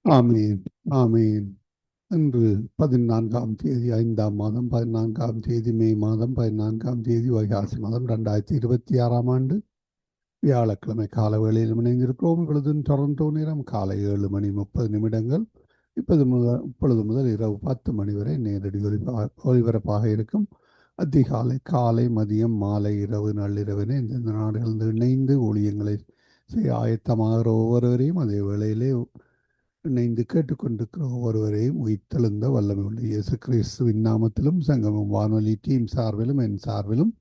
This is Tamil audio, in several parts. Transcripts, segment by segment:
ஆமீன். ஆமீன். இன்று 14ஆம் தேதி 5ஆம் மாதம் 14ஆம் தேதி மே மாதம் 14ஆம் தேதி வைகாசி மாதம் 2026ஆம் ஆண்டு வியாழக்கிழமை கால வேளையில் இணைந்திருக்கிறோம். இப்பொழுது டொரண்டோ நேரம் காலை 7:30 இப்பொழுது முதல் இரவு 10 மணி வரை நேரடி ஒலிபரப்பாக இருக்கும். அதிகாலை, காலை, மதியம், மாலை, இரவு, நள்ளிரவினை இந்த நாடுகளில் இணைந்து ஊழியங்களை செய்ய ஆயத்தமாகிற ஒவ்வொருவரையும், அதே வேளையிலே இணைந்து கேட்டுக்கொண்டிருக்கிற ஒவ்வொருவரையும் உயிர்த்தெழுந்த வல்லமை உள்ள இயேசு கிறிஸ்துவின் நாமத்திலும் சங்கமம் வானொலி டீம் சார்பிலும் என் சார்பிலும்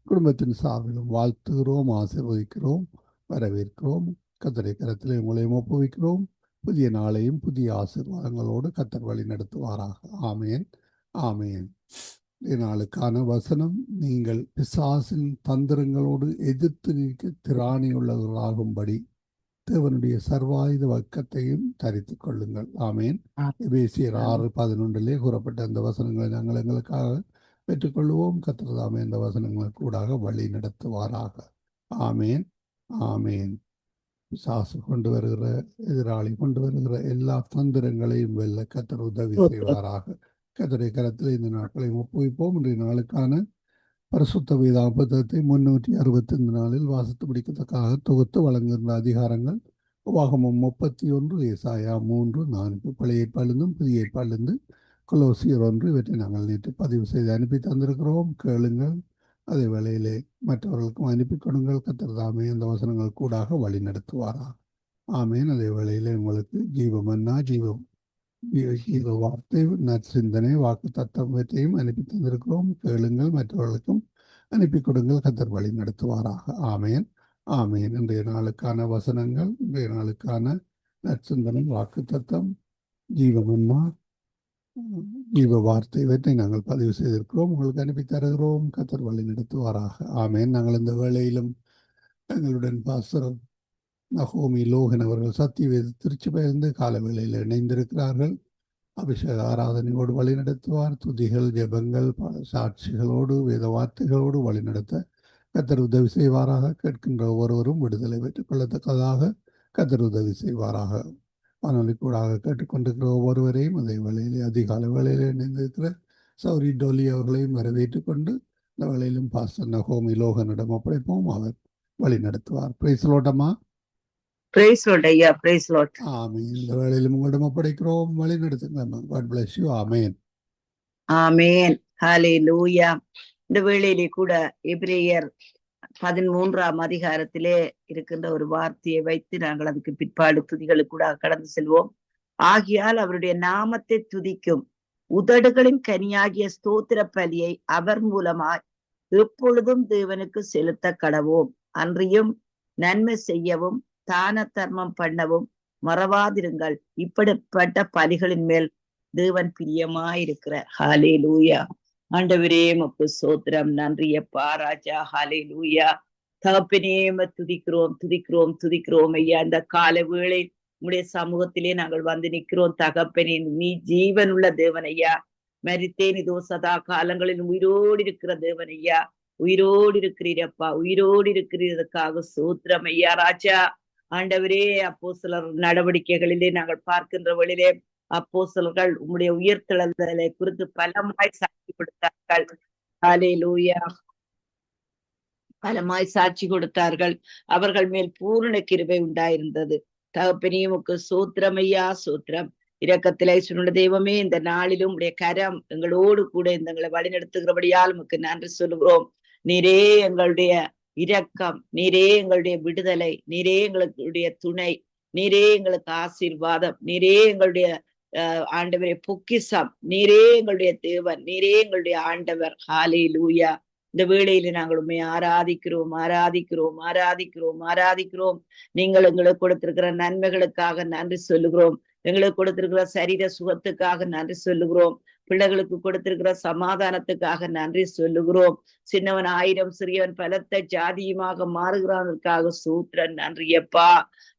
குடும்பத்தின் சார்பிலும் வாழ்த்துகிறோம், ஆசீர்வதிக்கிறோம், வரவேற்கிறோம். கர்த்தருடைய கரத்திலே உங்களையும் ஒப்புவிக்கிறோம். புதிய நாளையும் புதிய ஆசீர்வாதங்களோடு கர்த்தர் வழி நடத்துவாராக. ஆமேன். ஆமேன். நாளுக்கான வசனம்: நீங்கள் பிசாசின் தந்திரங்களோடு எதிர்த்து நிற்க திராணியுள்ளவர்களாகும்படி தேவனுடைய சர்வாயுத வர்க்கத்தையும் தரித்துக் கொள்ளுங்கள். ஆமேன். எபேசியர் 6:11 கூறப்பட்ட அந்த வசனங்களை நாங்கள் எங்களுக்காக பெற்றுக்கொள்வோம். கர்த்தர் தாமே இந்த வசனங்களுக்கு கூடாக வழி நடத்துவாராக. ஆமேன். ஆமேன். பிசாசு கொண்டு வருகிற, எதிராளி கொண்டு வருகிற எல்லா தந்திரங்களையும் வெல்ல கர்த்தர் உதவி செய்வாராக. கர்த்தருடைய கரத்தில் இந்த நாட்களை ஒப்புவிப்போம். இன்றைய நாளுக்கான பரிசுத்த வேதாகம புத்தகத்தை 365 நாளில் வாசித்து முடிக்கத்தக்காக தொகுத்து வழங்குகின்ற அதிகாரங்கள்: உபாகமம் 31, ஏசாயா 3, 4, பழைய ஏற்பாடிலிருந்தும் புதிய ஏற்பாடிலிருந்து கொலோசியர் 1. இவற்றை நாங்கள் நேற்று பதிவு செய்து அனுப்பி தந்திருக்கிறோம். கேளுங்கள், அதே வேளையிலே மற்றவர்களுக்கும் அனுப்பி கொடுங்கள். கர்த்தர் தாமே அந்த வசனங்கள் கூடாக வழி நடத்துவாராக. ஆமேன். அதே வேளையிலே உங்களுக்கு ஜீவமன்னா, ஜீவ வார்த்தை, நற்சிந்தனை, வாக்கு தத்தவற்றையும் அனுப்பி தந்திருக்கிறோம். கேளுங்கள், மற்றவர்களுக்கும் அனுப்பி கொடுங்கள். கர்த்தர் வழி நடத்துவாராக. ஆமேன். ஆமேன். இன்றைய நாளுக்கான வசனங்கள், இன்றைய நாளுக்கான நற்சிந்தனை, வாக்கு தத்தம், ஜீவமன்னா, ஜீவ வார்த்தை, இவற்றை நாங்கள் பதிவு செய்திருக்கிறோம். உங்களுக்கு அனுப்பி தருகிறோம். கர்த்தர் வழி நடத்துவாராக. ஆமேன். நாங்கள் இந்த வேளையிலும் எங்களுடன் பாஸ்டர் நகோமி லோகன் அவர்கள் சத்தியவேத திருச்சி பயிர்ந்து கால வேளையில் இணைந்திருக்கிறார்கள். அபிஷேக ஆராதனையோடு வழி நடத்துவார். துதிகள், ஜெபங்கள், சாட்சிகளோடு, வேத வார்த்தைகளோடு வழி நடத்த கர்த்தர் உதவி செய்வாராக. கேட்கின்ற ஒவ்வொருவரும் விடுதலை பெற்றுக் கொள்ளத்தக்கதாக கர்த்தர் உதவி செய்வாராக. வானொலி கூடாக கேட்டுக்கொண்டிருக்கிற ஒவ்வொருவரையும், அதே வேளையிலே அதிகால வேளையில் இணைந்திருக்கிற சௌரி டோலி அவர்களையும் வரவேற்றுக் கொண்டு இந்த வேளையிலும் பாஸ்டர் நகோமி லோகனிடம் ஒப்படைப்போம். அவர் வழி நடத்துவார். பிரைஸ் லோட்டமா. பிரைஸ் லார்ட் ஐயா, பிரைஸ் லார்ட். ஆமீன். இந்த வேளையிலும் உங்களிடம் ஒப்படைக்கிறோம். வழி நடத்துங்க. God bless you. ஆமேன். ஆமேன். ஹல்லேலூயா. இந்த வேளையிலே கூட எபிரேயர் 13ஆம் அதிகாரத்திலே இருக்கின்ற ஒரு வார்த்தையை வைத்து நாங்கள் அதுக்கு பிற்பாடு துதிகளுக்கு கூட கடந்து செல்வோம். ஆகியால் அவருடைய நாமத்தை துதிக்கும் உதடுகளின் கனியாகிய ஸ்தோத்திர பலியை அவர் மூலமாய் எப்பொழுதும் தேவனுக்கு செலுத்த கடவோம். அன்றியும் நன்மை செய்யவும் தான தர்மம் பண்ணவும் மறவாதிருங்கள். இப்படிப்பட்ட பலிகளின் மேல் தேவன் பிரியமாயிருக்கிறார். ஹல்லேலூயா. ஆண்டவரே உமக்கு ஸ்தோத்திரம். நன்றியப்பா ராஜா. ஹல்லேலூயா. தகப்பனே துதிக்கிறோம், துதிக்கிறோம், துதிக்கிறோம் ஐயா. இந்த கால வேளை உம்முடைய சமூகத்திலே நாங்கள் வந்து நிற்கிறோம் தகப்பனே. நீ ஜீவன் உள்ள தேவன் ஐயா. மரித்தேன், இதோ சதா காலங்களில் உயிரோடு இருக்கிற தேவன் ஐயா. உயிரோடு இருக்கிறீரப்பா, உயிரோடு இருக்கிறதற்காக ஸ்தோத்திரம் ஐயா ராஜா. ஆண்டவரே, அப்போஸ்தலர் நடவடிக்கைகளிலே நாங்கள் பார்க்கின்ற வழியிலே அப்போஸ்தலர்கள் உம்முடைய உயிர்த்தெழுதலை குறித்து பலமாய் சாட்சி கொடுத்தார்கள். ஹல்லேலூயா. பலமாய் சாட்சி கொடுத்தார்கள். அவர்கள் மேல் பூரண கிருபை உண்டாயிருந்தது. தகப்பனே உமக்கு ஸ்தோத்திரம் ஐயா, ஸ்தோத்திரம். இரக்கத்திலே சுருண்ட தெய்வமே, இந்த நாளிலும் உடைய கரம் எங்களோடு கூட எங்களை வழிநடத்துகிறபடியால் உமக்கு நன்றி சொல்லுகிறோம். நீரே எங்களுடைய இரக்கம், நீரே எங்களுடைய விடுதலை, நீரே எங்களுடைய துணை, நீரே எங்களுக்கு ஆசீர்வாதம், நீரே எங்களுடைய ஆண்டவரே பொக்கிஷம், நீரே எங்களுடைய தேவன், நீரே எங்களுடைய ஆண்டவர். ஹல்லேலூயா. இந்த வேளையில நாங்கள் உண்மை ஆராதிக்கிறோம், ஆராதிக்கிறோம், ஆராதிக்கிறோம், ஆராதிக்கிறோம். நீங்கள் எங்களுக்கு கொடுத்திருக்கிற நன்மைகளுக்காக நன்றி சொல்லுகிறோம். எங்களுக்கு கொடுத்திருக்கிற சரீர சுகத்துக்காக நன்றி சொல்லுகிறோம். பிள்ளைகளுக்கு கொடுத்திருக்கிற சமாதானத்துக்காக நன்றி சொல்லுகிறோம். சின்னவன் 1000 சிறியவன் பலத்த ஜாதியுமாக மாறுகிறானுக்காக சூத்திரன் நன்றியப்பா.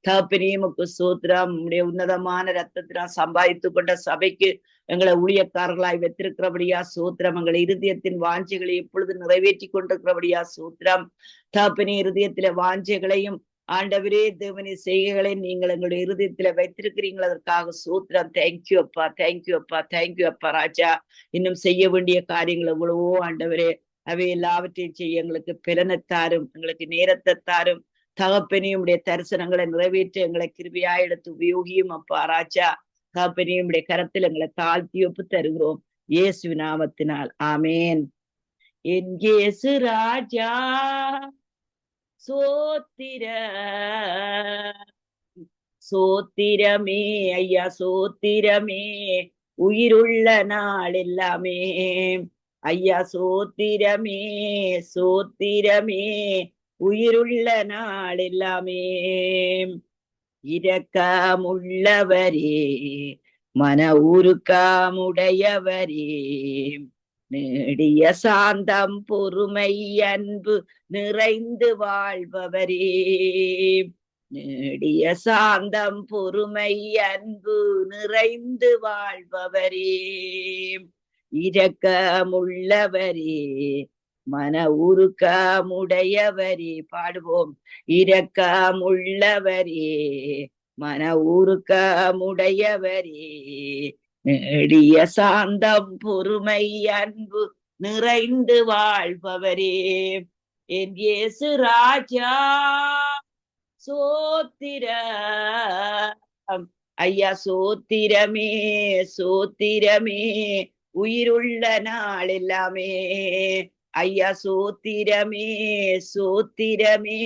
தகப்பனே உமக்கு சூத்திரம். உடைய உன்னதமான ரத்தத்தினால் சம்பாதித்து கொண்ட சபைக்கு எங்களை ஊழியக்காரர்களாய் வைத்திருக்கிறபடியா சூத்திரம். எங்களை இருதயத்தின் வாஞ்சைகளை எப்பொழுது நிறைவேற்றி கொண்டிருக்கிறபடியா சூத்திரம். தகப்பனே, இருதயத்தில வாஞ்சைகளையும் ஆண்டவரே தேவனி செய்கைகளை நீங்கள் எங்களுடைய இருதயத்துல வைத்திருக்கிறீங்கள், அதற்காக சூத்திரம். தேங்க்யூ அப்பா, தேங்க்யூ அப்பா, தேங்க்யூ அப்பா ராஜா. இன்னும் செய்ய வேண்டிய காரியங்கள் எவ்வளவோ ஆண்டவரே, அவை எல்லாவற்றையும் செய்ய எங்களுக்கு பலனத்தாரும், எங்களுக்கு நேரத்தை தாரும் தகப்பனையும் உடைய தரிசனங்களை நிறைவேற்ற எங்களை கிருபியா எடுத்து உபயோகியும் அப்பா ராஜா. தகப்பனையும் உடைய கரத்தில் எங்களை தாழ்த்தி ஒப்பு தருகிறோம் இயேசு நாமத்தினால், ஆமேன். என் இயேசு ராஜா சோத்திர சோத்திரமே ஐயா, சோத்திரமே உயிருள்ள நாள் எல்லாமே ஐயா, சோத்திரமே சோத்திரமே உயிருள்ள நாள் எல்லாமே. இரக்கமுள்ளவரே மன உருக்கமுடையவரே, நேடிய சாந்தம் பொறுமை அன்பு நிறைந்து வாழ்பவரே, நேடிய சாந்தம் பொறுமை அன்பு நிறைந்து வாழ்பவரே, இரக்கமுள்ளவரே மன உருக்கமுடையவரே. பாடுவோம். இரக்கமுள்ளவரே மன உருக்கமுடையவரே, நேடிய சாந்தம் பொறுமை அன்பு நிறைந்து வாழ்பவரே, என் இயேசு ராஜா சோத்திரம் ஐயா, சோத்திரமே சோத்திரமே உயிருள்ள நாள் எல்லாமே ஐயா, சோத்திரமே சோத்திரமே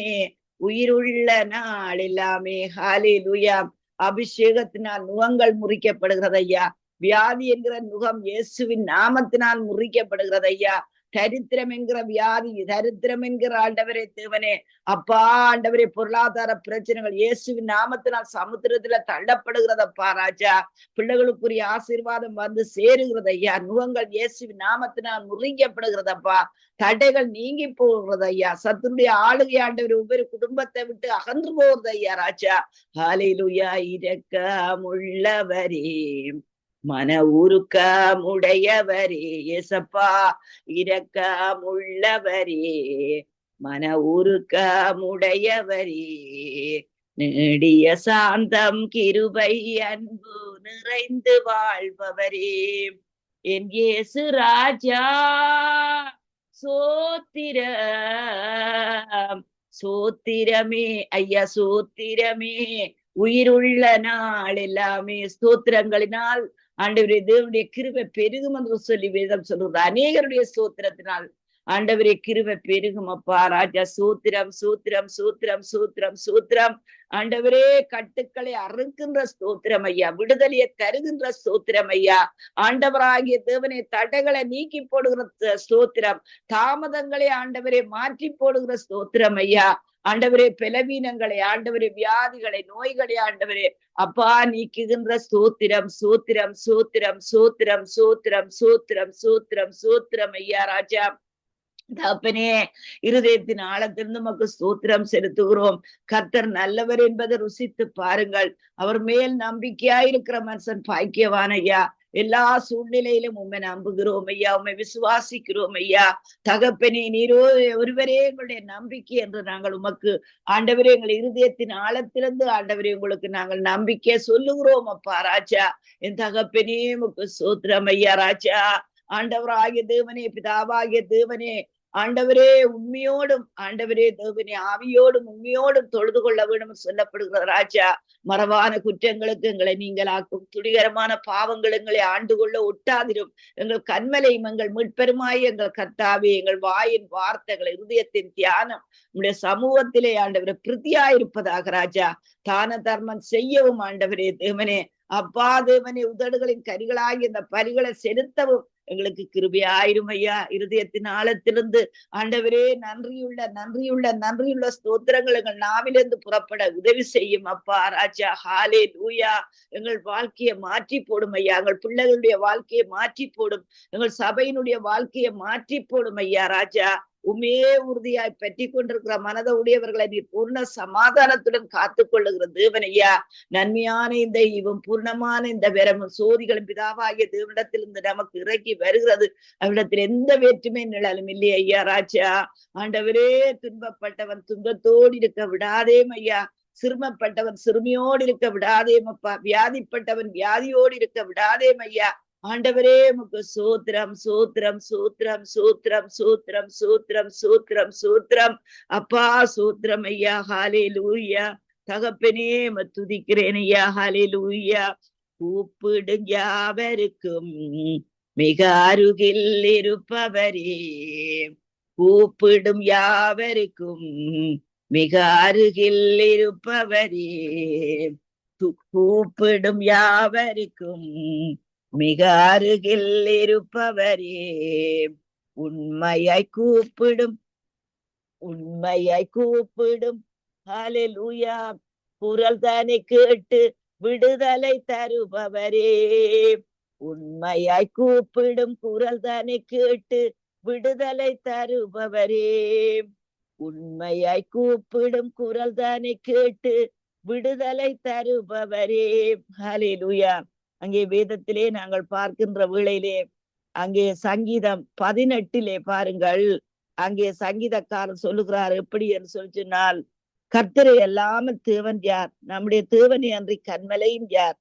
உயிருள்ள நாள் எல்லாமே. ஹல்லேலூயா. அபிஷேகத்தினால் நுகங்கள் முறிக்கப்படுகிறது ஐயா. வியாதி என்கிற நுகம் இயேசுவின் நாமத்தினால் முறிக்கப்படுகிறது ஐயா. தரித்திரம் என்கிற வியாதி, தரித்திரம் என்கிற ஆண்டவரே தேவனே அப்பா, ஆண்டவரே பொருளாதார பிரச்சனைகள் இயேசுவின் நாமத்தினால் சமுத்திரத்துல தள்ளப்படுகிறதப்பா ராஜா. பிள்ளைகளுக்குரிய ஆசீர்வாதம் வந்து சேருகிறது ஐயா. நுகங்கள் இயேசுவின் நாமத்தினால் முறிக்கப்படுகிறதப்பா. தடைகள் நீங்கி போகிறது ஐயா. சத்துருடைய ஆளுகை ஆண்டவர் ஒவ்வொரு குடும்பத்தை விட்டு அகன்று போகிறது ஐயா ராஜா. ஹல்லேலூயா. இரக்கமுள்ளவரே மன உருக்கமுடையவரே ஏசப்பா, இரக்கமுள்ளவரே மன உருக்கமுடையவரே, நேடிய சாந்தம் கிருபை அன்பு நிறைந்து வாழ்பவரே, என் இயேசு ராஜா சோத்திரம் சோத்திரமே ஐயா, சோத்திரமே உயிருள்ள நாள் எல்லாமே. ஸ்தோத்திரங்களினால் ஆண்டவரே தேவனுடைய கிருபை பெருகும் என்று சொல்லி வேதம் சொல்றது. அநேகருடைய ஸ்தோத்திரத்தினால் ஆண்டவரே கிருபை பெருகும் அப்பா ராஜா. சூத்திரம் சூத்திரம் சூத்திரம் சூத்திரம் சூத்திரம் ஆண்டவரே. கட்டுக்களை அறுக்கின்ற ஸ்தோத்திரம் ஐயா, விடுதலையை தருகின்ற ஸ்தோத்திரம் ஐயா. ஆண்டவராகிய தேவனே தடைகளை நீக்கி போடுகிற ஸ்தோத்திரம், தாமதங்களை ஆண்டவரே மாற்றி போடுகிற ஸ்தோத்திரம் ஐயா. ஆண்டவரே பலவீனங்களை, ஆண்டவரே வியாதிகளை, நோய்களை ஆண்டவரே அப்பா நீக்குகின்ற ஸ்தோத்திரம் சூத்திரம் சூத்திரம் சூத்திரம் சூத்திரம் சூத்திரம் சூத்திரம் சூத்திரம் ஐயா ராஜா. தகப்பனே, இருதயத்தின் ஆழத்திலிருந்து நமக்கு ஸ்தோத்திரம் செலுத்துகிறோம். கர்த்தர் நல்லவர் என்பதை ருசித்து பாருங்கள். அவர் மேல் நம்பிக்கையாயிருக்கிற மனுஷன் பாக்கியவான் ஐயா. எல்லா சூழ்நிலையிலும் உண்மை நம்புகிறோம் ஐயா, உண்மை விசுவாசிக்கிறோம் ஐயா. தகப்பனே, நீரோ ஒருவரே எங்களுடைய நம்பிக்கை என்று நாங்கள் உமக்கு ஆண்டவரே எங்கள் இருதயத்தின் ஆழத்திலிருந்து ஆண்டவரே உங்களுக்கு நாங்கள் நம்பிக்கை சொல்லுகிறோம் அப்பா ராஜா. என் தகப்பனே உமக்கு ஸ்தோத்திரம் ஐயா ராஜா. ஆண்டவராகிய தேவனே, பிதாவாகிய தேவனே, ஆண்டவரே உண்மையோடும் ஆண்டவரே தேவனே ஆவியோடும் உண்மையோடும் தொழுது கொள்ள வேண்டும் சொல்லப்படுகிற ராஜா. மறவான குற்றங்களுக்கு எங்களை நீங்களாக்கும், துடிகரமான பாவங்கள் எங்களை ஆண்டு கொள்ள ஒட்டாதிரும். எங்கள் கண்மலையும் எங்கள் மீட்பெருமாய் எங்கள் கர்த்தாவே, எங்கள் வாயின் வார்த்தைகள் இருதயத்தின் தியானம் உங்களுடைய சமூகத்திலே ஆண்டவரே பிரித்தியாயிருப்பதாக ராஜா. தான தர்மம் செய்யவும் ஆண்டவரே தேவனே அப்பா தேவனே, உதடுகளின் கரிகளாகி இந்த பரிகளை செலுத்தவும் எங்களுக்கு கிருபையாயிரும் ஐயா. இருதயத்தின் ஆழத்திலிருந்து ஆண்டவரே நன்றியுள்ள நன்றியுள்ள நன்றியுள்ள ஸ்தோத்திரங்கள் எங்கள் நாவிலிருந்து புறப்பட உதவி செய்யும் அப்பா ராஜா. ஹல்லேலூயா. எங்கள் வாழ்க்கையை மாற்றி போடும் ஐயா. எங்கள் பிள்ளைகளுடைய வாழ்க்கையை மாற்றி போடும், எங்கள் சபையினுடைய வாழ்க்கையை மாற்றி போடும் ஐயா ராஜா. உமையே உறுதியாய் பற்றி கொண்டிருக்கிற மனத உடையவர்களை நீ பூர்ண சமாதானத்துடன் காத்துக் கொள்ளுகிற தேவன் ஐயா. நன்மையான இந்த ஈவும் பூர்ணமான இந்த வரமும் சோதிகளும் பிதாவாகிய தேவனிடத்திலிருந்து நமக்கு இறக்கி வருகிறது. அவ்விடத்தில் எந்த வேற்றுமை நிழலும் இல்லை ஐயா ராஜா. ஆண்டவரே, துன்பப்பட்டவன் துன்பத்தோடு இருக்க விடாதேம் ஐயா. சிறுமப்பட்டவன் சிறுமியோடு இருக்க விடாதேம் அப்பா. வியாதிப்பட்டவன் வியாதியோடு இருக்க விடாதேம் ஐயா. ஆண்டவரே, உமக்கு சூத்திரம் சூத்திரம் சூத்திரம் சூத்திரம் சூத்திரம் சூத்திரம் சூத்திரம் சூத்திரம் அப்பா. சூத்திரம் ஐயா. ஹல்லேலூயா. தகப்பனே, துதிக்கிறேன் ஐயா. ஹல்லேலூயா. கூப்பிடும் யாவருக்கும் மிக அருகில் இருப்பவரே, கூப்பிடும் யாவருக்கும் மிக அருகில் இருப்பவரே, கூப்பிடும் யாவருக்கும் மிக அருகில் இருப்பவரே, உண்மையாய் கூப்பிடும் உண்மையாய் கூப்பிடும் ஹல்லேலூயா குரல் தானே கேட்டு விடுதலை தருபவரே, உண்மையாய் கூப்பிடும் குரல் தானே கேட்டு விடுதலை தருபவரே, உண்மையாய் கூப்பிடும் குரல் தானே கேட்டு விடுதலை தருபவரே. ஹல்லேலூயா. அங்கே வேதத்திலே நாங்கள் பார்க்கின்ற வேளையிலே அங்கே சங்கீதம் 18 பாருங்கள். அங்கே சங்கீதக்காரர் சொல்லுகிறார் எப்படி என்று சொன்னால், கர்த்தரை அல்லாமல் தேவன் யார்? நம்முடைய தேவனை அன்றி கன்மலையும் யார்?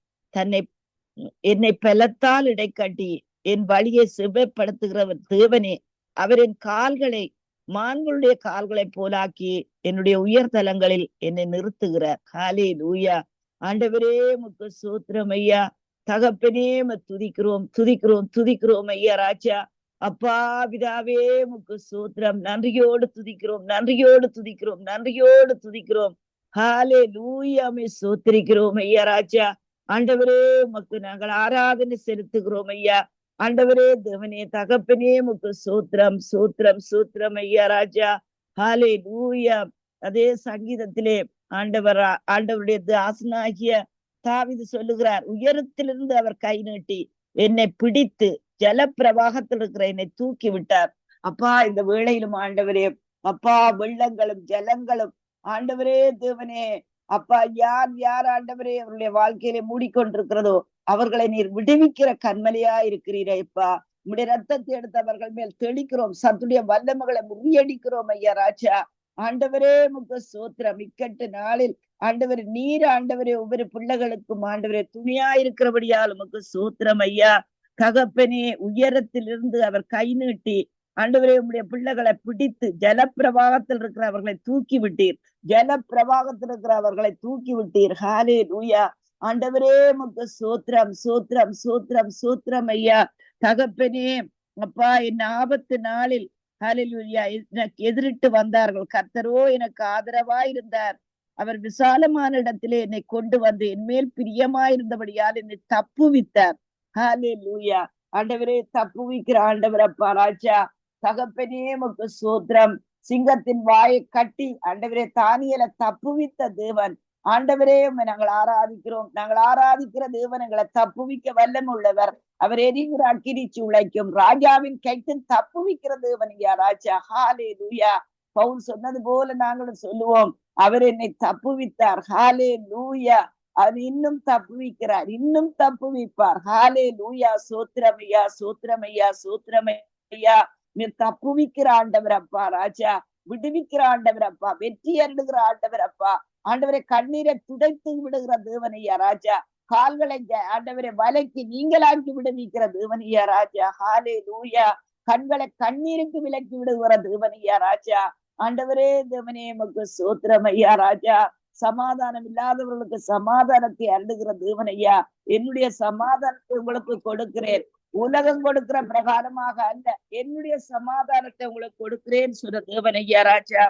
என்னை பலத்தால் இடைக்கட்டி என் வழியை செவ்வைப்படுத்துகிறவர் தேவனே. அவரின் கால்களை மான்களுடைய கால்களை போலாக்கி என்னுடைய உயர்தலங்களில் என்னை நிறுத்துகிறார். ஹல்லேலூயா. ஆண்டவரே, உமக்கு ஸ்தோத்திரம் ஐயா. தகப்பனே, துதிக்கிறோம் துதிக்கிறோம் துதிக்கிறோம் ஐயா ராஜா. அப்பா பிதாவே, உமக்கு ஸ்தோத்திரம். நன்றியோடு துதிக்கிறோம் நன்றியோடு துதிக்கிறோம் நன்றியோடு துதிக்கிறோம். ஹல்லேலூயா. ஸ்தோத்திரிக்கிறோம் ஐயா ராஜா. ஆண்டவரே, உமக்கு நாங்கள் ஆராதனை செலுத்துகிறோம் ஐயா. ஆண்டவரே, தேவனே, தகப்பனே, உமக்கு ஸ்தோத்திரம் ஸ்தோத்திரம் ஸ்தோத்திரம் ஐயா ராஜா. ஹல்லேலூயா. அதே சங்கீதத்திலே ஆண்டவருடைய தாசனாகிய தாவீது சொல்லுகிறார், உயரத்திலிருந்து அவர் கை நீட்டி என்னை பிடித்து ஜல பிரவாகத்தில் இருக்கிற என்னை தூக்கி விட்டார். அப்பா, இந்த வேளையிலும் ஆண்டவரே அப்பா, வெள்ளங்களும் ஜலங்களும் ஆண்டவரே தேவனே அப்பா, யார் யார் ஆண்டவரே அவருடைய வாழ்க்கையில மூடிக்கொண்டிருக்கிறதோ அவர்களை நீர் விடுவிக்கிற கண்மலையா இருக்கிறீரே அப்பா. உம்முடைய ரத்தத்தை எடுத்து அவர்கள் மேல் தெளிக்கிறோம். சத்துடைய வல்லமைகளை முறியடிக்கிறோம் ஐயா ராஜா. ஆண்டவரே, உமக்கு ஸ்தோத்திரம். இக்கட்டு நாளில் ஆண்டவரே நீர் ஆண்டவரே ஒவ்வொரு பிள்ளைகளுக்கும் ஆண்டவரே துணியா இருக்கிறபடியால் உமக்கு ஸ்தோத்திரம் ஐயா. தகப்பனே, உயரத்திலிருந்து அவர் கை நீட்டி ஆண்டவரே உம்முடைய பிள்ளைகளை பிடித்து ஜலப்பிரவாகத்தில் இருக்கிற அவர்களை தூக்கி விட்டீர். ஜலப்பிரவாகத்தில் இருக்கிற அவர்களை தூக்கி விட்டீர். ஹல்லேலூயா. ஆண்டவரே, உமக்கு ஸ்தோத்திரம் ஸ்தோத்திரம் ஸ்தோத்திரம் ஸ்தோத்திரம் ஐயா. தகப்பனே அப்பா, என் ஆபத்து நாளில் ஹல்லேலூயா எனக்கு எதிரிட்டு வந்தார்கள். கர்த்தரோ எனக்கு ஆதரவாய் இருந்தார். அவர் விசாலமான இடத்திலே என்னை கொண்டு வந்து என் மேல் பிரியமாயிருந்தபடியால் என்னை தப்புவித்தார். ஹல்லேலூயா. ஆண்டவரே, தப்புவிக்கிற ஆண்டவர் அப்பா ராஜா. தகப்பனே, உமக்கு ஸ்தோத்திரம். சிங்கத்தின் வாயை கட்டி ஆண்டவரே தானியேலை தப்புவித்த தேவன் ஆண்டவரே, நாங்கள் ஆராதிக்கிறோம். நாங்கள் ஆராதிக்கிற தேவன் எங்களை தப்புவிக்க வல்லமை உள்ளவர். அவர் எரிகிற அக்கினிச்சு உழைக்கும் ராஜாவின் கைக்கு தப்புவிக்கிற தேவன் ஐயா ராஜா. ஹல்லேலூயா. பவுல் சொன்னது போல நாங்களும் சொல்லுவோம், அவர் என்னை தப்புவித்தார். ஹல்லேலூயா. அவர் இன்னும் தப்புவிக்கிறார், இன்னும் தப்புவிப்பார். ஹல்லேலூயா. சோத்திரமையா சோத்திரமையா சோத்திரமையா. நீர் தப்புவிக்கிற ஆண்டவர் அப்பா ராஜா. விடுவிக்கிற ஆண்டவர் அப்பா. வெற்றி அருடுகிற ஆண்டவர் அப்பா. ஆண்டவரை கண்ணீரை துடைத்து விடுகிற தேவனையா ராஜா. கால்களை ஆண்டவரை வலைக்கு நீங்களாக்கி விடுவிக்கிற தேவனையா ராஜா. ஹல்லேலூயா. கண்களை கண்ணீருக்கு விலக்கி விடுகிற தேவனையா ராஜா. ஆண்டவரே தேவனே, உமக்கு ஸ்தோத்திரம் ஐயா ராஜா. சமாதானம் இல்லாதவர்களுக்கு சமாதானத்தை அருளுகிற தேவனையா. என்னுடைய சமாதானத்தை உங்களுக்கு கொடுக்கிறேன், உலகம் கொடுக்கிற பிரகாரமாக அல்ல, என்னுடைய சமாதானத்தை உங்களுக்கு கொடுக்கிறேன்னு சொல்ற தேவனையா ராஜா.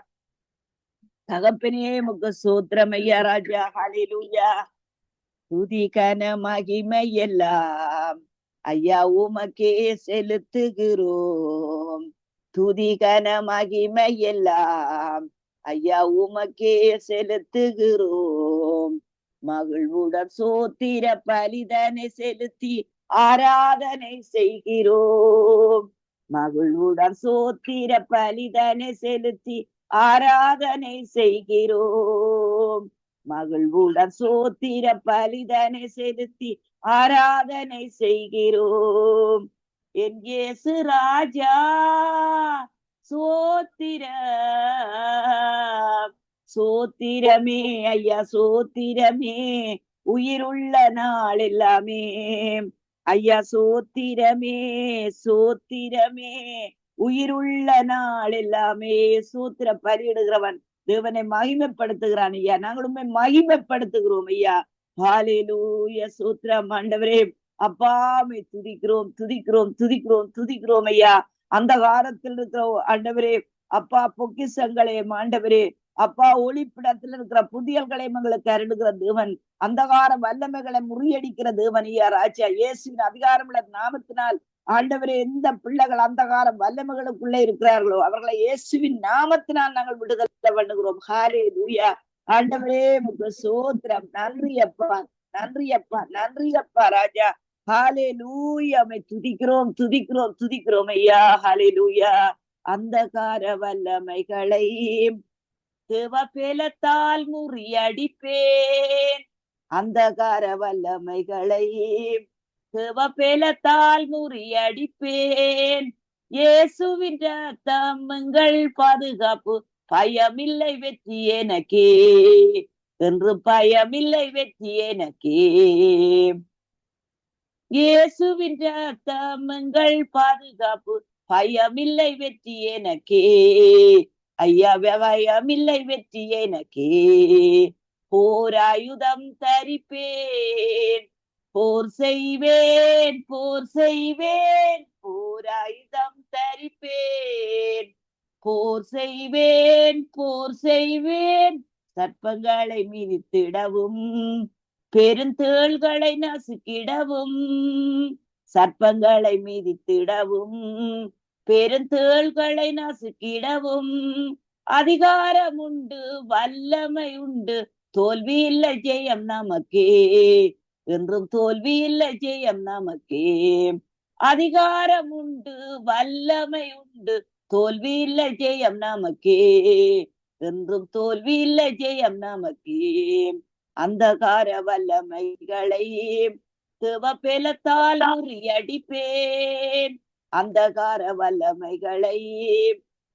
தகப்பனே, உமக்கு ஸ்தோத்திரம் ஐயா ராஜா. ஹல்லேலூயா. துதி கன மகிமை எல்லாம் ஐயா உமக்கே செலுத்துகிறோம். துதி கன மகிமை எல்லாம் ஐயா உமக்கே செலுத்துகிறோம். மகிழ்வுடன் சோத்திர பலிதனை செலுத்தி ஆராதனை செய்கிறோம். மகிழ்வுடன் சோத்திர பலிதனை செலுத்தி ஆராதனை செய்கிறோம். மகிழ்வுடன் சோத்திர பலிதனை செலுத்தி ஆராதனை செய்கிறோம். என் இயேசு ராஜா சோத்திர சோத்திரமே ஐயா சோத்திரமே உயிருள்ள நாள் எல்லாமே ஐயா சோத்திரமே சோத்திரமே உயிருள்ள நாள் எல்லாமே. சூத்திர பலியிடுகிறவன் தேவனை மகிமைப்படுத்துகிறான் ஐயா. நாங்களுமே மகிமைப்படுத்துகிறோம் ஐயா. ஹல்லேலூயா சூத்திரம் ஆண்டவரே. அப்பாமை துதிக்கிறோம் துதிக்கிறோம் துதிக்கிறோம் துதிக்கிறோம் ஐயா. அந்த காலத்தில் இருக்கிற ஆண்டவரே அப்பா பொக்கிஷங்களே ஆண்டவரே அப்பா ஒளிப்பிடத்தில் இருக்கிற புதியல்களை எங்களுக்கு அருளுகிற தேவன், அந்தகார வல்லமைகளை முறியடிக்கிற தேவன் ஐயா ராஜா. இயேசுவின் அதிகாரமுள்ள நாமத்தினால் ஆண்டவரே எந்த பிள்ளைகள் அந்தகார வல்லமைகளுக்குள்ளே இருக்கிறார்களோ அவர்களை இயேசுவின் நாமத்தினால் நாங்கள் விடுதலை பண்ணுகிறோம். ஹல்லேலூயா ஆண்டவரே உங்க சோத்திரம். நன்றி அப்பா நன்றி அப்பா நன்றி அப்பா ராஜா. ஹல்லேலூயா துதிக்கிறோம் துதிக்கிறோம் துதிக்கிறோம் ஐயா. ஹல்லேலூயா. அந்தகார வல்லமைகளை தேவபலத்தால் முறியடிப்பேன். அந்தகார வல்லமைகளை தேவபலத்தால் முறியடிப்பேன். இயேசுவின் ரத்தம் எங்கள் பாதுகாப்பு. பயமில்லை வெற்றி எனக்கே என்று பயமில்லை வெற்றி எனக்கே. இயேசுவின் ரத்தம் எங்கள் பாதுகாப்பு. பயமில்லை வெற்றி எனக்கே ஐயா பயமில்லை வெற்றி எனக்கே. போராயுதம் தரிப்பேன் போர் செய்வேன் போர் செய்வேன். போராயுதம் தரிப்பேன் போர் செய்வேன் போர் செய்வேன். சர்ப்பங்களை மிதித்திடவும் பெருந்தேள்களை நசுக்கிடவும். சர்ப்பங்களை மிதித்திடவும் பெருந்தேள்களை நசுக்கிடவும் அதிகாரம் உண்டு வல்லமை உண்டு. தோல்வி இல்லை ஜெயம் நமக்கே என்றும் தோல்வி இல்லை ஜெயம் நமக்கே. அதிகாரம் உண்டு வல்லமை உண்டு. தோல்வி இல்லை ஜெயம் நமக்கே என்றும் தோல்வி இல்லை ஜெயம் நமக்கே. அந்தகார வல்லமைகளை தேவபலத்தால் முறியடிப்பேன். அந்தகார வல்லமைகளை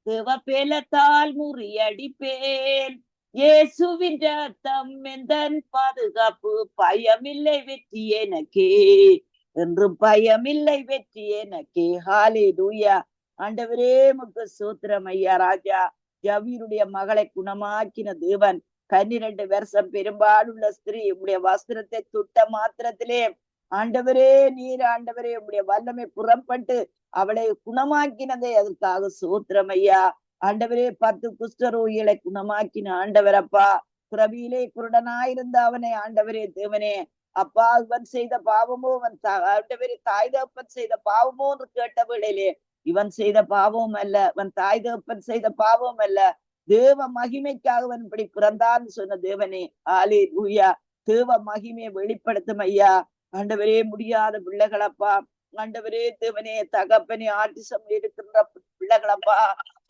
தேவபலத்தால் முறியடிப்பேன். இயேசுவின் ரத்தம் எந்தன் பாதுகாப்பு. பயமில்லை வெற்றி எனக்கே என்றும் பயமில்லை வெற்றி எனக்கே. ஹல்லேலூயா ஆண்டவரே உமக்கு ஸ்தோத்திரம் ஐயா ராஜா. ஜவீருடைய மகளை குணமாக்கின தேவன். 12 வருஷம் பெரும்பாலுள்ள ஸ்திரீ உடைய வஸ்திரத்தை தொட்ட மாத்திரத்திலே ஆண்டவரே நீர் ஆண்டவரே உடைய வல்லமை புறப்பட்டு அவளை குணமாக்கினதே அதற்காக ஸ்தோத்திரம் ஐயா. ஆண்டவரே 10 குஷ்டரோகிகளை குணமாக்கின ஆண்டவரப்பா. பிறவியிலே குருடனாயிருந்த அவனை ஆண்டவரே தேவனே அப்பா இவன் செய்த பாவமோ அவன் ஆண்டவரே தாய் தகப்பன் செய்த பாவமோ என்று கேட்ட வேளையிலே இவன் செய்த பாவம் அல்ல, இவன் தாய் தகப்பன் செய்த பாவம் அல்ல, தேவ மகிமைக்காக அவன் இப்படி பிறந்தான்னு சொன்ன தேவனே. ஹல்லேலூயா. தேவ மகிமையை வெளிப்படுத்தும் ஐயா. ஆண்டவரே முடியாத பிள்ளைகளப்பா. ஆண்டவரே தேவனே தகப்பனே ஆட்டிசம் இருக்கிற பிள்ளைகளப்பா.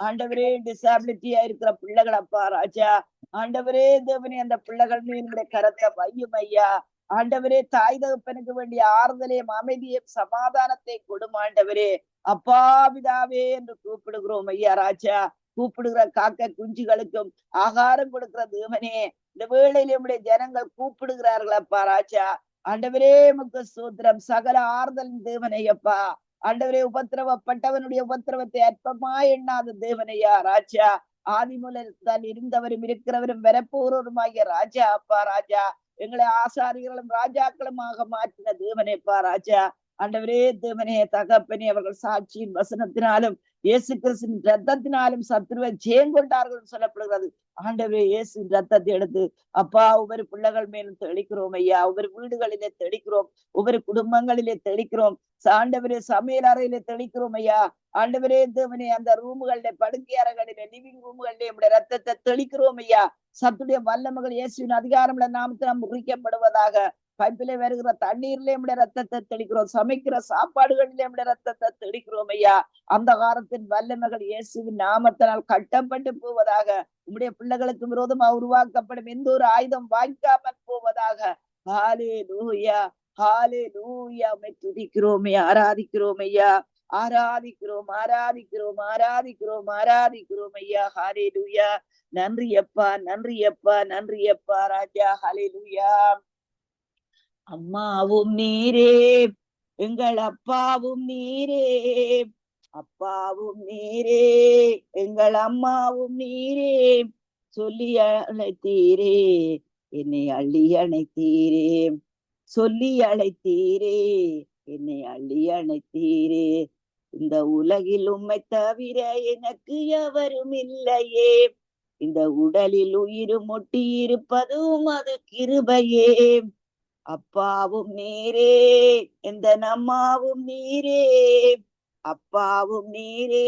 ஆண்டவரே டிசாபிலிட்டியா இருக்கிற பிள்ளைகளப்பா ராஜா. ஆண்டவரே தேவனே அந்த பிள்ளைகள் என்னுடைய கரத்தை வையும் ஐயா. ஆண்டவரே தாய் தகப்பனுக்கு வேண்டிய ஆறுதலையும் அமைதியும் சமாதானத்தை கொடும் ஆண்டவரே. அப்பா பிதாவே என்று கூப்பிடுகிறோம் ஐயா ராஜா. கூப்பிடுகிற காக்க குஞ்சுகளுக்கும் ஆகாரம் கொடுக்கிற தேவனே இந்த வேளையில நம்முடைய ஜனங்கள் கூப்பிடுகிறார்கள் அப்பா ராஜா. ஆண்டவரே உமக்கு ஸ்தோத்திரம். சகல ஆறுதலின் தேவனையப்பா. ஆண்டவரே உபத்திரவப்பட்டவனுடைய உபத்திரவத்தை அற்பமா எண்ணாத தேவனையா ராஜா. ஆதி முதல் இருந்தவரும் இருக்கிறவரும் வரப்போறவருமாகிய ராஜா அப்பா ராஜா. எங்களை ஆசாரிகளும் ராஜாக்களுமாக மாற்றின தேவனேப்பா ராஜா. ஆண்டவரே தேவனே தகப்பனே அவர்கள் சாட்சியின் வசனத்தினாலும் இயேசு கிறிஸ்துவின் ரத்தத்தினாலும் சத்துருவை ஜெயங்கொண்டார்கள் சொல்லப்படுகிறது. ஆண்டவரே இயேசுவின் ரத்தத்தை எடுத்து அப்பா ஒவ்வொரு பிள்ளைகள் மேலும் தெளிக்கிறோம் ஐயா. ஒவ்வொரு வீடுகளிலே தெளிக்கிறோம், ஒவ்வொரு குடும்பங்களிலே தெளிக்கிறோம். ஆண்டவரே சமையல் அறையிலே தெளிக்கிறோம் ஐயா. ஆண்டவரே தேவனே அந்த ரூமுகளிலே படுக்கை அறைகளிலே லிவிங் ரூமுகளிலே நம்முடைய ரத்தத்தை தெளிக்கிறோம் ஐயா. சத்துடைய வல்லமைகள் இயேசுவின் அதிகாரமுள்ள நாமத்தில் முறிக்கப்படுவதாக. பைப்பிலே வருகிற தண்ணீர்ல நம்முடைய ரத்தத்தை தெளிக்கிறோம், சமைக்கிற சாப்பாடுகளிலே நம்முடைய ரத்தத்தை தெளிக்கிறோம் ஐயா. அந்த காலத்தின் வல்லமைகள் இயேசுவின் நாமத்தினால் கட்டப்பட்டு போவதாக. உம்முடைய பிள்ளைகளுக்கு விரோதமா உருவாக்கப்படும் எந்த ஒரு ஆயுதம் வாய்க்காமல் போவதாக. ஹalleluya, ஹalleluya. உம்மை துதிக்கிறோம், ஆராதிக்கிறோம் ஐயா, ஆராதிக்கிறோம், ஆராதிக்கிறோம், ஆராதிக்கிறோம், ஆராதிக்கிறோம் ஐயா. ஹalleluya. நன்றி அப்பா, நன்றி அப்பா, நன்றி அப்பா ராஜா. ஹalleluya. அம்மாவும் நீரே, எங்கள் அப்பாவும் நீரே, அப்பாவும் நீரே, எங்கள் அம்மாவும் நீரே, சொல்லி அழைத்தீரே, என்னை அள்ளி அணைத்தீரே, சொல்லி அழைத்தீரே, என்னை அள்ளி அணைத்தீரே. இந்த உலகில் உம்மை தவிர எனக்கு எவரும் இல்லையே, இந்த உடலில் உயிரும் ஒட்டி இருப்பதும் அது கிருபையே. அப்பாவும் நீரே, எந்த அம்மாவும் நீரே, அப்பாவும் நீரே,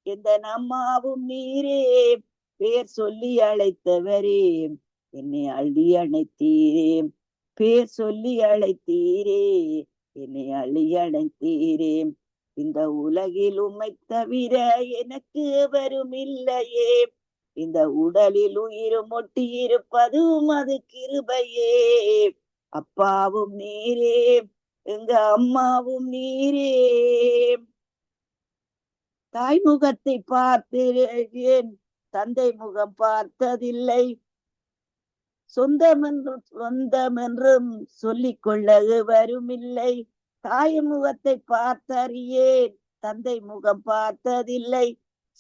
எந்த அம்மாவும் நீரே, பேர் சொல்லி அழைத்தவரே, என்னை அள்ளி அணைத்தீரே, பேர் சொல்லி அழைத்தீரே, என்னை அள்ளி அணைத்தீரே. இந்த உலகில் உம்மை தவிர எனக்கு வரும் இல்லையே, இந்த உடலில் உயிரும் ஒட்டி இருப்பதும் அது கிருபையே. அப்பாவும் நீரே, எங்க அம்மாவும் நீரே. தாய் முகத்தை பார்த்தேன், தந்தை முகம் பார்த்ததில்லை, சொந்தமென்றும் சொல்லிக் கொள்ள வருமில்லை. தாய் முகத்தை பார்த்தறியேன், தந்தை முகம் பார்த்ததில்லை,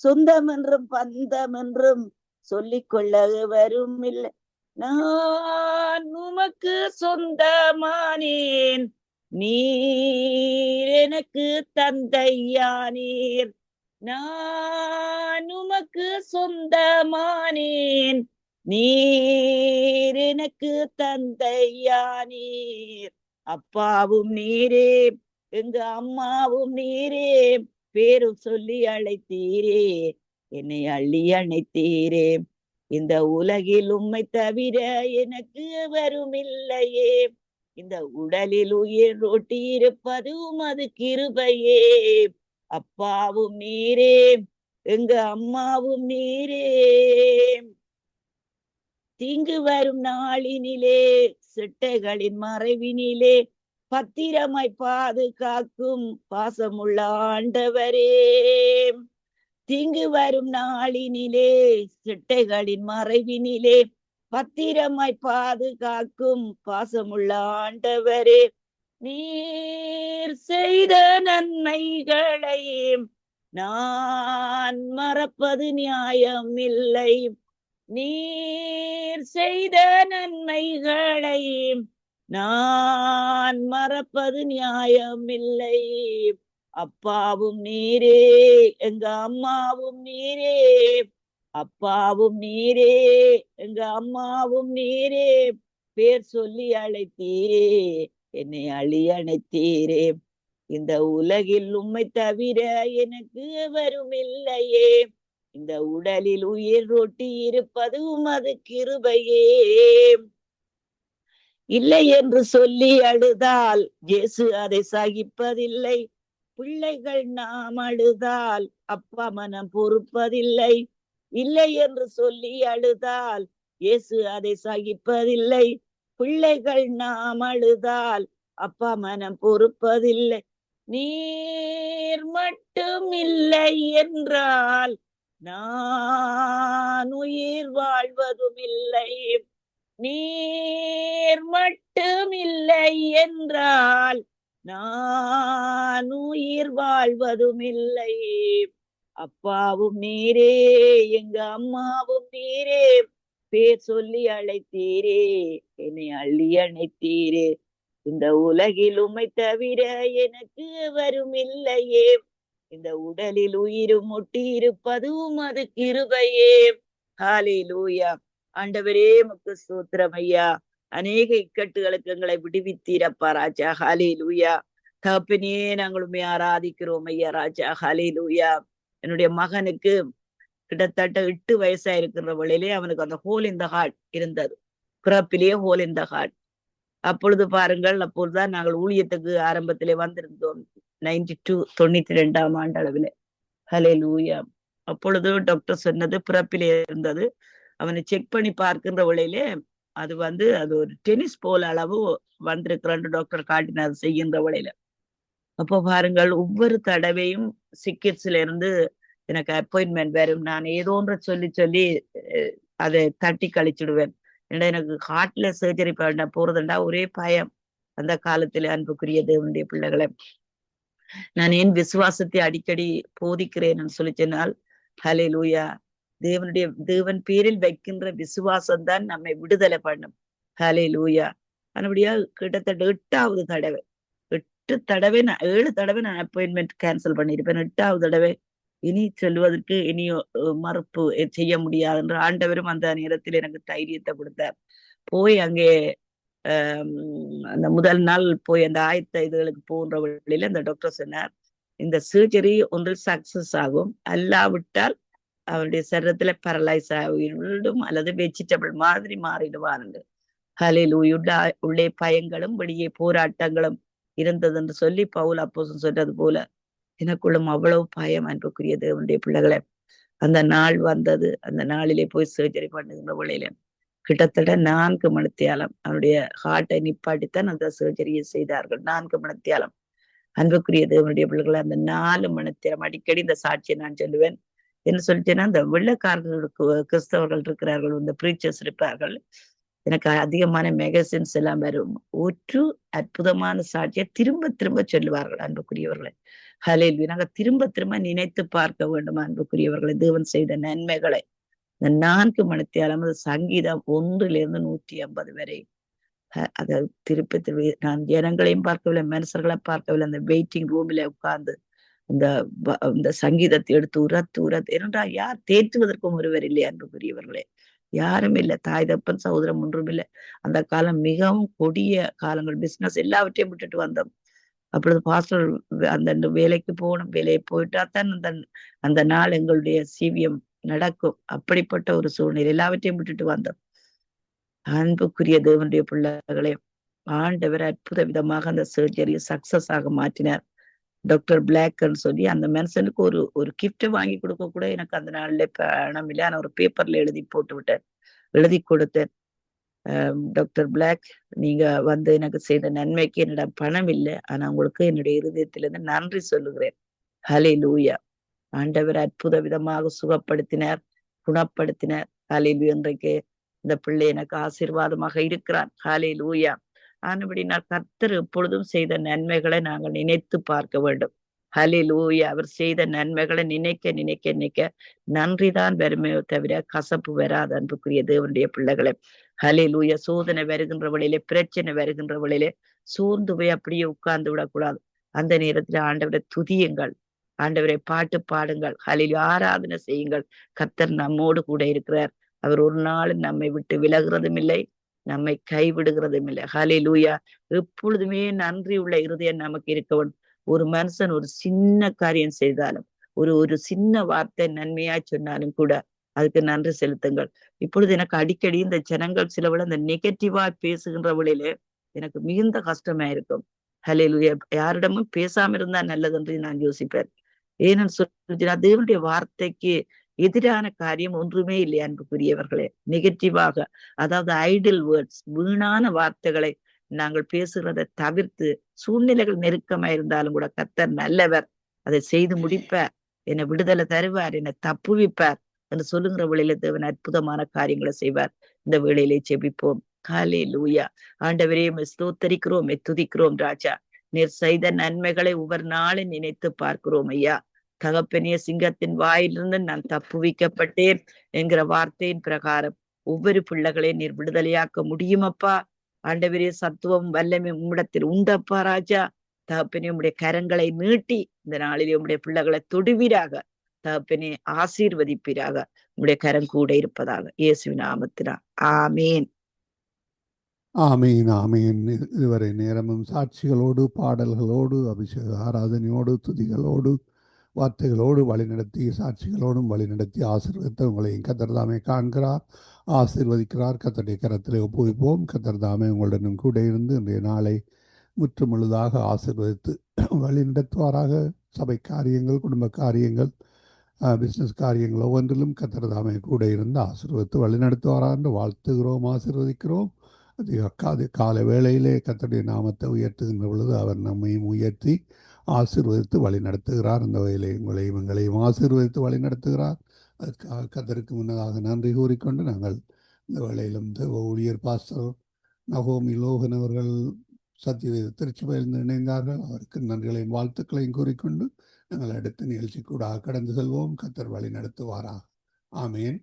சொந்தம் என்றும் பந்தம் என்றும் சொல்லிக் கொள்ள வருமில்லை. நான் உமக்கு சொந்தமானேன், நீர் எனக்கு தந்தையானீர். நான் உமக்கு சொந்தமானேன், நீர் எனக்கு தந்தையானீர். அப்பாவும் நீரே, எங்க அம்மாவும் நீரே, பேரும் சொல்லி அழைத்தீரே, என்னை அள்ளி அணைத்தீரே. இந்த உலகில் உம்மை தவிர எனக்கு வரும் இல்லையே, இந்த உடலில் உயிர் ஒட்டி இருப்பதும் அது கிருபையே. அப்பாவும் நீரே, எங்க அம்மாவும் நீரே. தீங்கு வரும் நாளினிலே, சிட்டைகளின் மறைவினிலே, பத்திரமாய் பாதுகாக்கும் பாசமுள்ள ஆண்டவரே. தீங்கு வரும் நாளினிலே, சிட்டைகளின் மறைவினிலே, பத்திரமாய் பாதுகாக்கும் பாசமுள்ள ஆண்டவரே. நீர் செய்த நன்மைகளை நான் மறப்பது நியாயம் இல்லை, நீர் செய்த நன்மைகளை நான் மறப்பது நியாயம் இல்லை. அப்பாவும் நீரே, எங்க அம்மாவும் நீரே, அப்பாவும் நீரே, எங்க அம்மாவும் நீரே, பேர் சொல்லி அழைத்தீரே, என்னை அள்ளி அணைத்தீரே. இந்த உலகில் உம்மை தவிர எனக்கு வரும் இல்லையே, இந்த உடலில் உயிர் ஒட்டி இருப்பதும் அது கிருபையே. இல்லை என்று சொல்லி அழுதால் இயேசு அதை சகிப்பதில்லை, பிள்ளைகள் நாம் அழுதால் அப்பா மனம் பொறுப்பதில்லை. இல்லை என்று சொல்லி அழுதால் இயேசு அதை சகிப்பதில்லை, பிள்ளைகள் நாம் அழுதால் அப்பா மனம் பொறுப்பதில்லை. நீர் மட்டும் இல்லை என்றால் நான் உயிர் வாழ்வதும் இல்லை, நீர் மட்டும் இல்லை என்றால் நான் உயிர் வாழ்வதும் இல்லை. அப்பாவும் நீரே, எங்க அம்மாவும் நீரே, பேர் சொல்லி அழைத்தீரே, என்னை அள்ளி அணைத்தீரே. இந்த உலகில் உம்மை தவிர எனக்கு வரும் இல்லையே, இந்த உடலில் உயிரும் ஒட்டி இருப்பதும் அது கிருபையே. ஹல்லேலூயா. ஆண்டவரே உமக்கு ஸ்தோத்திரம் ஐயா. அநேக இக்கட்டுகளுக்கு எங்களை விடுவித்தீரப்பா ராஜா. ஹல்லேலூயா. தகப்பனே, நாங்கள் உம்மை ஆராதிக்கிறோம் ஐயா ராஜா. ஹல்லேலூயா. என்னுடைய மகனுக்கு கிட்டத்தட்ட 8 வயசா இருக்கிற வேளையிலே அவனுக்கு அந்த ஹோல் இன் த ஹார்ட் இருந்தது, பிறப்பிலேயே ஹோல் இன் த ஹார்ட். அப்பொழுது பாருங்கள், அப்பொழுதுதான் நாங்கள் ஊழியத்துக்கு ஆரம்பத்திலே வந்திருந்தோம். 92 ஆண்டு அளவில். ஹல்லேலூயா. அப்பொழுது டாக்டர் சொன்னது பிறப்பிலே இருந்தது. அவனை செக் பண்ணி பார்க்கின்ற வேளையிலே அது அது ஒரு டென்னிஸ் போல அளவு வந்திருக்கிறான்னு டாக்டர் காட்டினார் செய்கின்ற வேளையில. அப்போ பாருங்கள், ஒவ்வொரு தடவையும் சிக்கிட்ஸ்ல இருந்து எனக்கு அப்பாயின்மெண்ட் வரும். நான் ஏதோன்ற சொல்லி சொல்லி அதை தட்டி கழிச்சிடுவேன். ஏன்னா எனக்கு ஹார்ட்ல சர்ஜரி பண்ண போறதுண்டா ஒரே பயம். அந்த காலத்துல அன்புக்குரிய தேவனுடைய பிள்ளைகளை, நான் ஏன் விசுவாசத்தை அடிக்கடி போதிக்கிறேன்னு சொல்லி சொன்னால், ஹல்லேலூயா, தேவன் பேரில் வைக்கின்ற விசுவாசம் தான் நம்மை விடுதலை பண்ணும். ஹல்லேலூயா. அதுபடியா கிட்டத்தட்ட 8வது தடவை 7 தடவை நான் அப்பாயின்மெண்ட் கேன்சல் பண்ணியிருப்பேன். 8வது தடவை இனி சொல்வதற்கு இனி மறுப்பு செய்ய முடியாது என்று ஆண்டவரும் அந்த நேரத்தில் எனக்கு தைரியத்தை கொடுத்தார். போய் அங்கே அந்த முதல் நாள் போய் அந்த ஆயத்த இதுகளுக்கு போன்ற வழியில அந்த டாக்டர் சொன்னார், இந்த சர்ஜரி ஒன்றில் சக்சஸ் ஆகும், அல்லாவிட்டால் அவனுடைய சரீரத்துல பரலைஸ் ஆகிவிடும் அல்லது வெஜிடபிள் மாதிரி மாறிடுவார். ஹல்லேலூயா. உள்ளே பயங்களும் வெளியே போராட்டங்களும் இருந்தது என்று சொல்லி பவுல் அப்போஸ்தலன் சொன்னது போல எனக்குள்ளும் அவ்வளவு பயம். அன்புக்குரிய தேவனுடைய பிள்ளைகளை, அந்த நாள் வந்தது. அந்த நாளிலே போய் சர்ஜரி பண்ணுகின்ற வேளையில கிட்டத்தட்ட 4 மணித்தியாலம் அவனுடைய ஹார்ட்டை நிப்பாட்டித்தான் அந்த சர்ஜரியை செய்தார்கள். 4 மணித்தியாலம். அன்புக்குரிய தேவனுடைய பிள்ளைகளை, அந்த 4 மணித்தியாலம் அடிக்கடி இந்த சாட்சியை நான் சொல்லுவேன். என்ன சொல்லிட்டேன்னா, இந்த வெள்ளக்காரர்களுக்கு கிறிஸ்தவர்கள் இருக்கிறார்கள், இந்த பிரீச்சர்ஸ் இருப்பார்கள், எனக்கு அதிகமான மெகசின்ஸ் எல்லாம் வரும். ஒரு அற்புதமான சாட்சியை திரும்ப திரும்ப சொல்லுவார்கள் அன்புக்குரியவர்களை. ஹல்லேலூயா. நாங்க திரும்ப திரும்ப நினைத்து பார்க்க வேண்டும் அன்புக்குரியவர்களை, தேவன் செய்த நன்மைகளை. இந்த 4 மணித்தியாலம் சங்கீதம் 1 - 150 வரை அதை திருப்பி நான் ஜனங்களையும் பார்க்கவில்லை, மனுஷர்களை பார்க்கவில்லை. அந்த வெயிட்டிங் ரூம்ல உட்கார்ந்து இந்த சங்கீதத்தை எடுத்து உரத்து ஏனென்றா யார் தேற்றுவதற்கும் ஒருவர் இல்லை அன்புக்குரியவர்களே, யாரும் இல்லை. தாய் தப்பன் சகோதரம் ஒன்றும் இல்லை. அந்த காலம் மிகவும் கொடிய காலங்கள். பிசினஸ் எல்லாவற்றையும் விட்டுட்டு வந்தோம். அப்பொழுது பாஸ்டர் அந்த வேலைக்கு போகணும், வேலையை போயிட்டா தான் அந்த நாள் எங்களுடைய சிவியம் நடக்கும். அப்படிப்பட்ட ஒரு சூழ்நிலை, எல்லாவற்றையும் விட்டுட்டு வந்தோம். அன்புக்குரிய தேவனுடைய பிள்ளைகளே, ஆண்டவர் அற்புத விதமாக அந்த சர்ஜரியை சக்சஸ் ஆக மாற்றினார். டாக்டர் பிளாக்ன்னு சொல்லி அந்த மனுஷனுக்கு ஒரு கிஃப்ட் வாங்கி கொடுக்க கூட எனக்கு அந்த நாள்ல பணம் இல்லை. நான் ஒரு பேப்பர்ல எழுதி கொடுத்தேன். டாக்டர் பிளாக், நீங்க எனக்கு செய்த நன்மைக்கு என்னோட பணம் இல்லை, ஆனா உங்களுக்கு என்னுடைய இருதயத்திலிருந்து நன்றி சொல்லுகிறேன். ஹல்லேலூயா. ஆண்டவர் அற்புத விதமாக சுகப்படுத்தினார், குணப்படுத்தினார். ஹல்லேலூயா. இன்றைக்கு இந்த பிள்ளை எனக்கு ஆசீர்வாதமாக இருக்கிறான். ஹல்லேலூயா. ஆனபடி நான் கர்த்தர் எப்பொழுதும் செய்த நன்மைகளை நாங்கள் நினைத்து பார்க்க வேண்டும். ஹல்லேலூயா. அவர் செய்த நன்மைகளை நினைக்க நினைக்க நினைக்க நன்றிதான் வருமே தவிர கசப்பு வராது அன்புக்குரிய தேவனுடைய பிள்ளைகளை. ஹல்லேலூயா. சோதனை வருகின்ற வழியிலே, பிரச்சனை வருகின்ற வழியிலே சோர்ந்து போய் அப்படியே உட்கார்ந்து விடக்கூடாது. அந்த நேரத்துல ஆண்டவரை துதியுங்கள், ஆண்டவரை பாட்டு பாடுங்கள், ஹல்லேலூயா, ஆராதனை செய்யுங்கள். கர்த்தர் நம்மோடு கூட இருக்கிறார். அவர் ஒரு நாளும் நம்மை விட்டு விலகுறதும் இல்லை, நம்மை கைவிடுகிறதும் இல்லை. ஹல்லேலூயா. எப்பொழுதுமே நன்றி உள்ள இருதயம் நமக்கு இருக்க வேண்டும். ஒரு மனுஷன் ஒரு சின்ன காரியம் செய்தாலும், ஒரு சின்ன வார்த்தை நன்மையா சொன்னாலும் கூட அதுக்கு நன்றி செலுத்துங்கள். இப்பொழுது எனக்கு அடிக்கடி இந்த ஜனங்கள் சிலவள இந்த நெகட்டிவா பேசுகின்ற வழியிலே எனக்கு மிகுந்த கஷ்டமா இருக்கும். ஹல்லேலூயா. யாரிடமும் பேசாம இருந்தா நல்லது என்று நான் யோசிப்பேன். ஏன்னு சொல்லி தேவனுடைய வார்த்தைக்கு எதிரான காரியம் ஒன்றுமே இல்லை அன்புக்குரியவர்களே. நெகட்டிவாக, அதாவது ஐடில் வேர்ட்ஸ், வீணான வார்த்தைகளை நாங்கள் பேசுகிறதை தவிர்த்து, சூழ்நிலைகள் நெருக்கமா இருந்தாலும் கூட கர்த்தர் நல்லவர், அதை செய்து முடிப்பார், என்னை விடுதலை தருவார், என்னை தப்புவிப்பார் என்று சொல்லுகிற வேளையில தேவன் அற்புதமான காரியங்களை செய்வார். இந்த வேளையிலே ஜெபிப்போம். ஹல்லேலூயா. ஆண்டவரே, ஸ்தோத்தரிக்கிறோம், துதிக்கிறோம் ராஜா. நீர் செய்த நன்மைகளை ஒவ்வொரு நாளும் நினைத்து பார்க்கிறோம் ஐயா. தகப்பனே, சிங்கத்தின் வாயிலிருந்து நான் தப்புவிக்கப்பட்டேன் என்கிற வார்த்தையின் பிரகாரம் ஒவ்வொரு பிள்ளைகளை நீர் விடுதலையாக்க முடியுமப்பா. ஆண்டவரே, சத்துவம் வல்லமை உம்மிடத்தில் உண்டப்பா ராஜா. தகப்பனே, உம்முடைய கரங்களை நீட்டி இந்த நாளிலே உம்முடைய பிள்ளைகளை தொடுவீராக. தகப்பனே, ஆசீர்வதிப்பீராக. உம்முடைய கரம் கூட இருப்பதாக இயேசுவின் நாமத்தினால் ஆமேன். ஆமீன், ஆமீன். இதுவரை நேரமும் சாட்சிகளோடு, பாடல்களோடு, அபிஷேக ஆராதனையோடு, துதிகளோடு வார்த்தைகளோடு வழிநடத்தி சாட்சிகளோடும் வழிநடத்தி ஆசீர்வதித்த உங்களையும் கர்த்தர் தாமே காண்கிறார், ஆசீர்வதிக்கிறார். கர்த்தருடைய கரத்திலே ஒப்புவிப்போம். கர்த்தர் தாமே உங்களுடனும் கூட இருந்து இன்றைய நாளை முற்று முழுதாக ஆசீர்வதித்து வழிநடத்துவாராக. சபை காரியங்கள், குடும்ப காரியங்கள், பிஸ்னஸ் காரியங்கள் ஒவ்வொன்றிலும் கர்த்தர் தாமே கூட இருந்து ஆசீர்வதித்து வழிநடத்துவாராக என்று வாழ்த்துகிறோம், ஆசீர்வதிக்கிறோம். அது கால வேளையிலே கர்த்தருடைய நாமத்தை உயர்த்துகின்ற பொழுது அவர் நம்மையும் உயர்த்தி ஆசீர்வதித்து வழி நடத்துகிறார். அந்த வகையிலே உங்களையும் எங்களையும் ஆசீர்வதித்து வழி நடத்துகிறார். அதுக்காக கர்த்தருக்கு முன்னதாக நன்றி கூறிக்கொண்டு நாங்கள் இந்த வேளையிலும் ஊழியர் பாஸ்டர் நகோமி லோகன் அவர்கள் சத்தியவேத திருச்சபையிலிருந்து இணைந்தார்கள். அவருக்கு நன்றிகளையும் வாழ்த்துக்களையும் கூறிக்கொண்டு நாங்கள் அடுத்த நிகழ்ச்சி கூட கடந்து செல்வோம். கர்த்தர் வழி நடத்துவாரா. ஆமேன்.